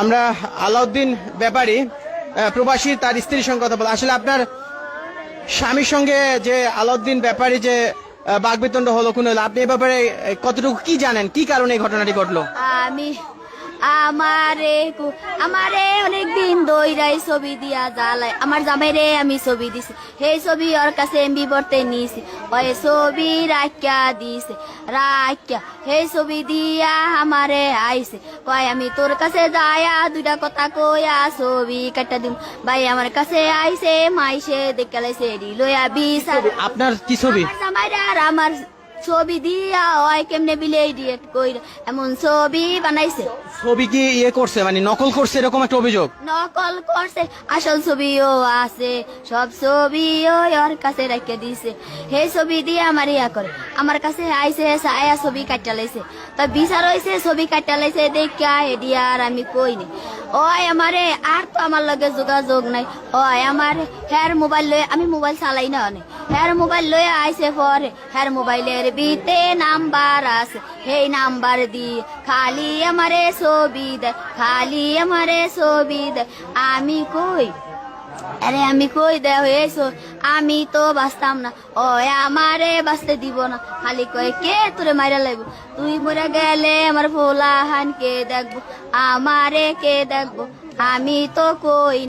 আমরা আলাউদ্দিন ব্যাপারী প্রবাসী তার স্ত্রীর সঙ্গে কথা বলা। আসলে আপনার স্বামীর সঙ্গে যে আলাউদ্দিন ব্যাপারী যে বাকবিতণ্ড হলো কোন হলো, আপনি এ ব্যাপারে কতটুকু কি জানেন, কি কারণে এই ঘটনাটি ঘটলো? আমি আমারে অনেক দিন দইরাই ছবি দিয়া জ্বালাই আমার জামাইরে আমি ছবি দিছি সেই ছবি ওর কাছে এমবি পড়তে নিয়েছি ওই ছবি রাখিয়া দিছে রাখিয়া সেই ছবি দিয়া আমারে আইছে কয় আমি তোর কাছে যায়া দুইটা কথা কইয়া ছবি কাটা দিম ভাই আমার কাছে আইছে মাইসে দেখে লাইছে লইয়া বিচার আপনার কি ছবি? আমার জামাইরে আর আমার ছবি দিয়া ওই কেমনে বিলে ডিয়েট কইরা এমন ছবি বানাইছে। ছবি কি ইয়ে করছে, মানে নকল করছে, এরকম একটা অভিযোগ? নকল করছে, আসল ছবিও আছে, সব ছবিও ওর কাছে রেখে দিছে। সেই ছবি দিয়ে আমার ইয়া করে আমার কাছে আইছে ছায়া ছবি কাটা লাইছে তো বিচার হইছে ছবি কাটা লাইছে দেখা এডি আর আমি কই নি ওই আমারে আর তো আমার লগে যোগাযোগ নাই ওই আমার হের মোবাইল লয়ে আমি মোবাইল চালাই না অনেক হের মোবাইল লয়ে আইছে পরে হের মোবাইলের বিতে নাম্বার আছে সেই নাম্বার দিয়ে খালি আমারে ছবি দে খালি আমারে ছবি দে আমি কই আরে আমি কই দে হয়েছো আমি তো বাঁচতাম না ও আমারে বাঁচতে দিব না খালি কয়ে কে তোরে মাইরা লাগবো তুই মরে গেলে আমার ভোলা হান কে দেখবো আমারে কে দেখবো আমি তো কই